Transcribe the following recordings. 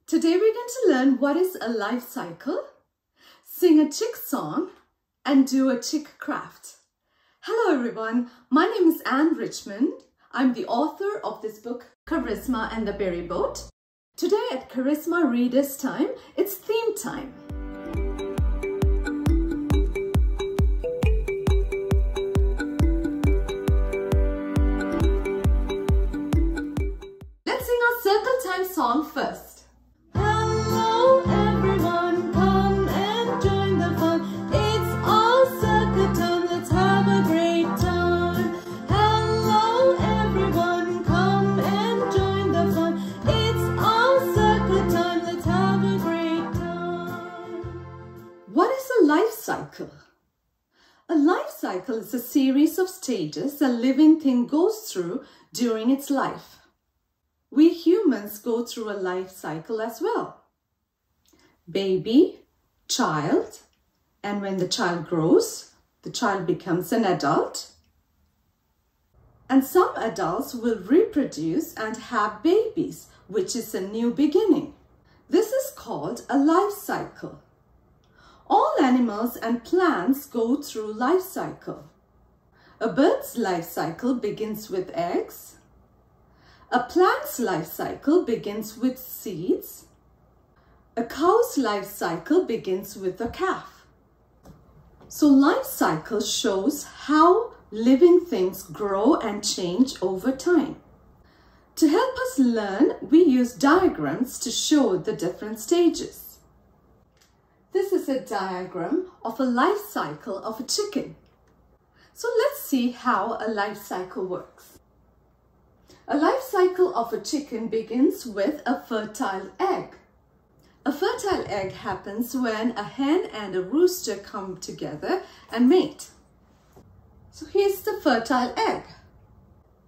Today we're going to learn what is a life cycle, sing a chick song, and do a chick craft. Hello everyone, my name is Anne Richmond. I'm the author of this book, Charisma and the Berry Boat. Today at Charisma Readers Time, it's theme time. Let's sing our circle time song first. Hello everyone, come and join the fun. It's all circle time, let's have a great time. Hello everyone, come and join the fun. It's all circle time, let's have a great time. What is a life cycle? A life cycle is a series of stages a living thing goes through during its life. We humans go through a life cycle as well. Baby, child, and when the child grows, the child becomes an adult. And some adults will reproduce and have babies, which is a new beginning. This is called a life cycle. All animals and plants go through life cycle. A bird's life cycle begins with eggs. A plant's life cycle begins with seeds. A cow's life cycle begins with a calf. So life cycle shows how living things grow and change over time. To help us learn, we use diagrams to show the different stages. This is a diagram of a life cycle of a chicken. So let's see how a life cycle works. A life cycle of a chicken begins with a fertile egg. A fertile egg happens when a hen and a rooster come together and mate. So here's the fertile egg.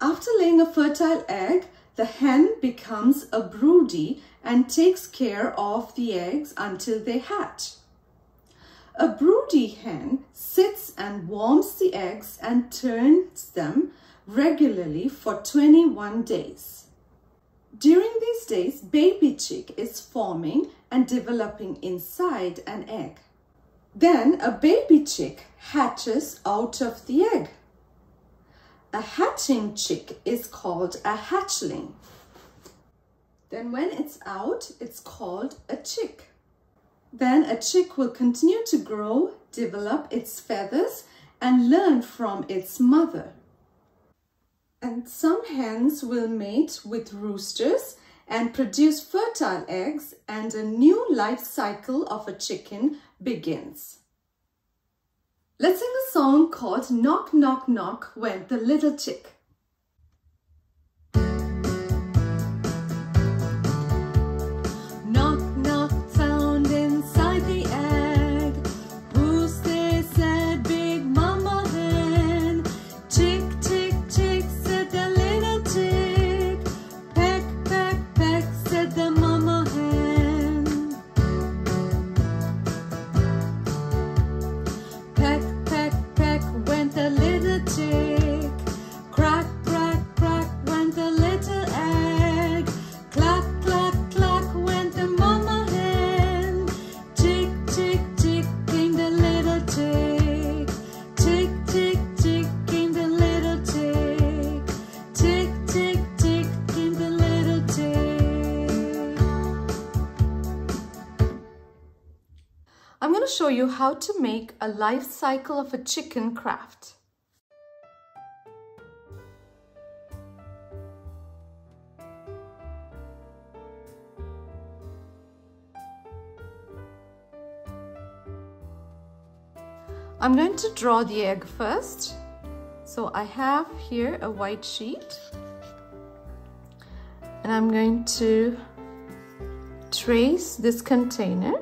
After laying a fertile egg, the hen becomes a broody and takes care of the eggs until they hatch. A broody hen sits and warms the eggs and turns them regularly for 21 days. During these days, baby chick is forming and developing inside an egg. Then a baby chick hatches out of the egg. A hatching chick is called a hatchling. Then when it's out, it's called a chick. Then a chick will continue to grow, develop its feathers, and learn from its mother. And some hens will mate with roosters and produce fertile eggs, and a new life cycle of a chicken begins. Let's sing a song called Knock, Knock, Knock Went the Little Chick. Knock, knock, sound inside the egg. Who's there, said Big Mama Hen. Chick, chick, chick, said the little chick. Peck, peck, peck, said the mama hen. Peck, peck, peck went the little chick. Crack, crack, crack went the little egg. Clack, clack, clack went the mama hen. Chick, chick, chick came the little chick. Chick, chick, chick came the little chick. Chick, chick, chick came the little chick. I'm going to show you how to make a life cycle of a chicken craft. I'm going to draw the egg first. So I have here a white sheet, and I'm going to trace this container.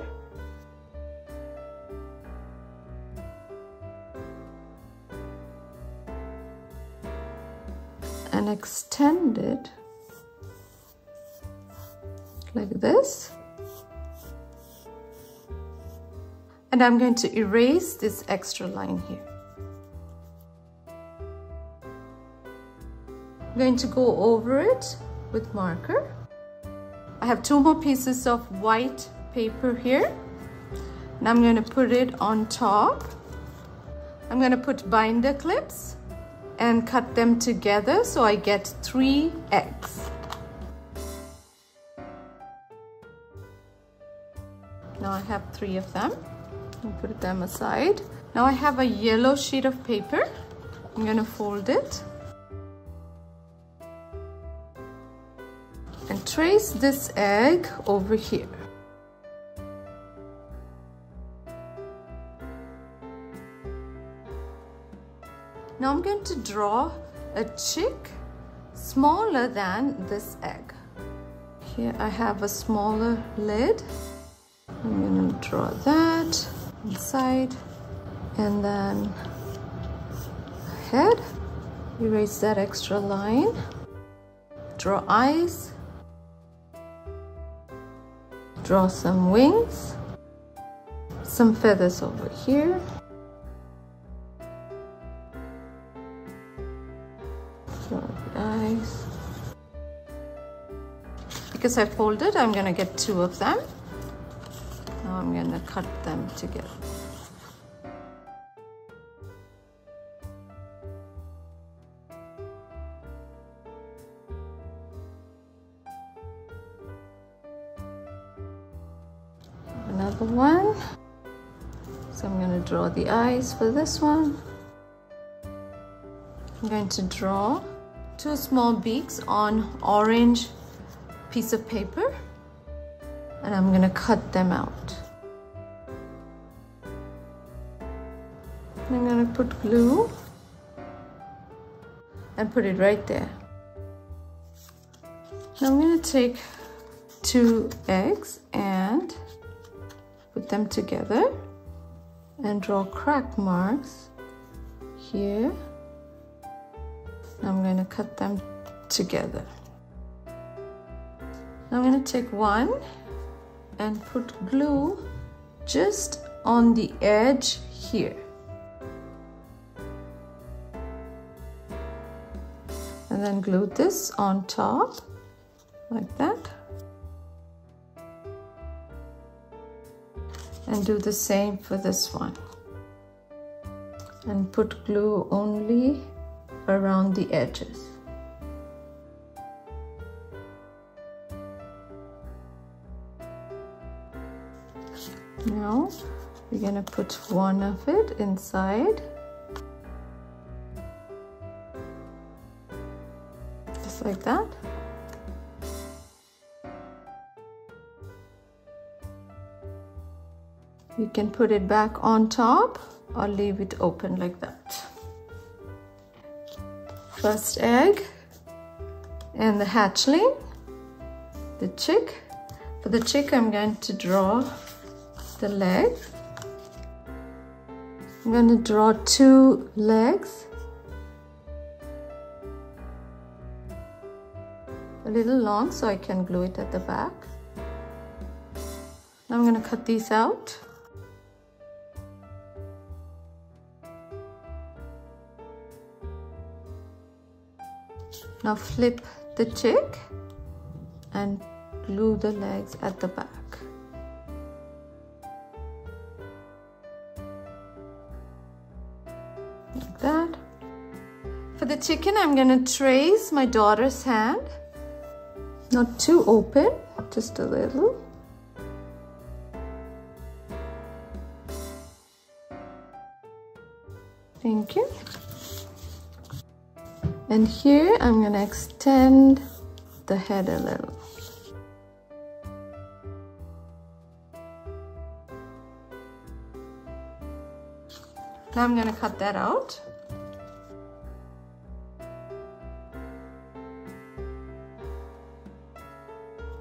And extend it like this. And I'm going to erase this extra line here. I'm going to go over it with marker. I I have 2 more pieces of white paper here. And I'm going to put it on top. I'm going to put binder clips and cut them together so I get 3 eggs. Now I have 3 of them. I'll put them aside. Now I have a yellow sheet of paper. I'm going to fold it and trace this egg over here. Now I'm going to draw a chick smaller than this egg. Here I have a smaller lid. I'm going to draw that inside and then head. Erase that extra line. Draw eyes. Draw some wings. Some feathers over here. Draw the eyes. Because I folded, I'm going to get 2 of them. Now I'm going to cut them together. Another one. So I'm going to draw the eyes for this one. I'm going to draw 2 small beaks on orange piece of paper. And I'm going to cut them out. I'm going to put glue and put it right there. Now I'm going to take 2 eggs and put them together and draw crack marks here. I'm going to cut them together. Now I'm going to take one and put glue just on the edge here. And then glue this on top like that. And do the same for this one. And put glue only around the edges. Now we're going to put one of it inside. Just like that. You can put it back on top or leave it open like that. First egg and the hatchling, the chick. For the chick, I'm going to draw the leg. I'm going to draw 2 legs, a little long so I can glue it at the back. Now I'm going to cut these out. Now flip the chick and glue the legs at the back. Like that. For the chicken, I'm going to trace my daughter's hand. Not too open, just a little. Thank you. And here I'm going to extend the head a little. Now I'm going to cut that out.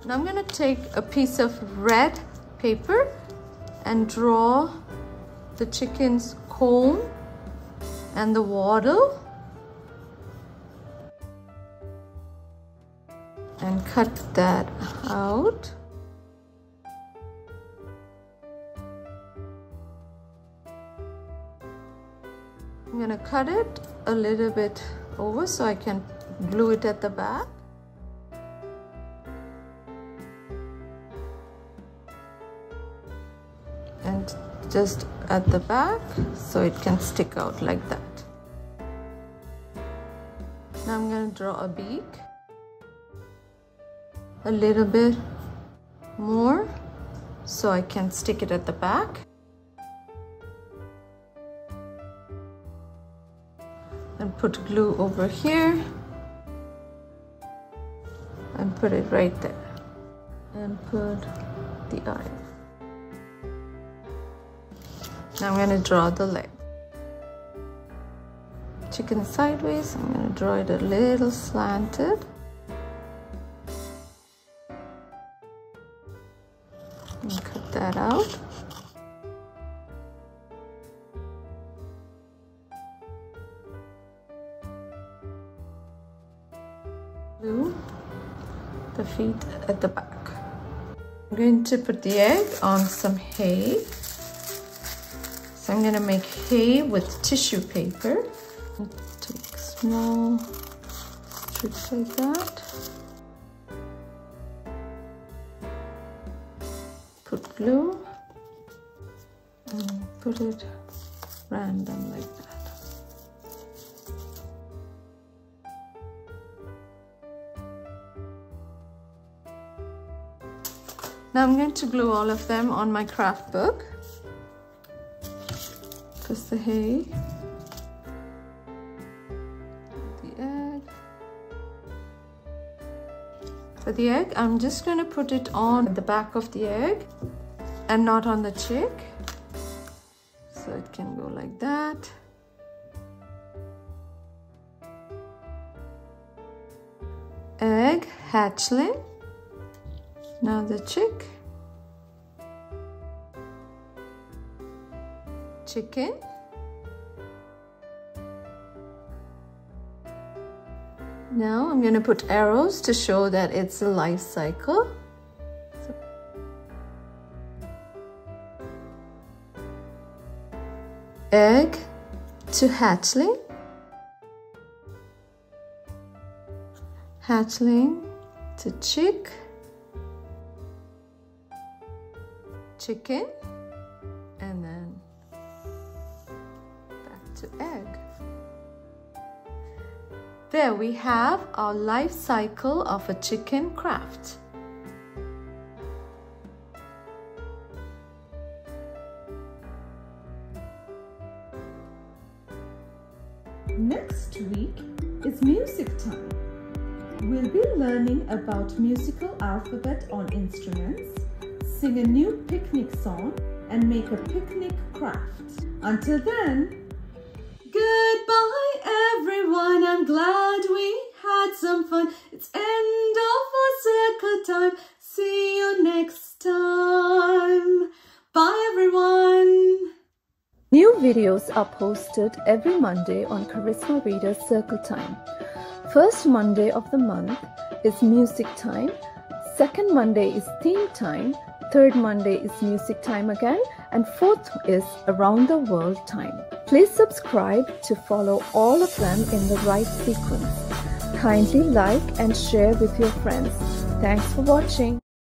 Now I'm going to take a piece of red paper and draw the chicken's comb and the wattle and cut that out. I'm going to cut it a little bit over so I can glue it at the back. and just at the back so it can stick out like that. Now I'm going to draw a beak, a little bit more so I can stick it at the back. And put glue over here and put it right there. And put the eye. Now I'm going to draw the leg. Chicken sideways, I'm going to draw it a little slanted. And cut that out. Glue the feet at the back. I'm going to put the egg on some hay. So I'm going to make hay with tissue paper. Take small strips like that. Put glue and put it random like that. Now I'm going to glue all of them on my craft book. Just the hay, the egg. For the egg, I'm just going to put it on the back of the egg and not on the chick. So it can go like that. Egg, hatchling. Now the chick. Chicken. Now I'm going to put arrows to show that it's a life cycle. Egg to hatchling. Hatchling to chick. Chicken. And then to egg. There we have our life cycle of a chicken craft. Next week is music time. We'll be learning about musical alphabet on instruments, sing a new picnic song, and make a picnic craft. Until then, goodbye everyone, I'm glad we had some fun. It's end of our circle time. See you next time. Bye everyone. New videos are posted every Monday on Charisma Reader Circle Time. First Monday of the month is music time. Second Monday is theme time. Third Monday is music time again. And fourth is around the world time. Please subscribe to follow all of them in the right sequence. Kindly like and share with your friends. Thanks for watching.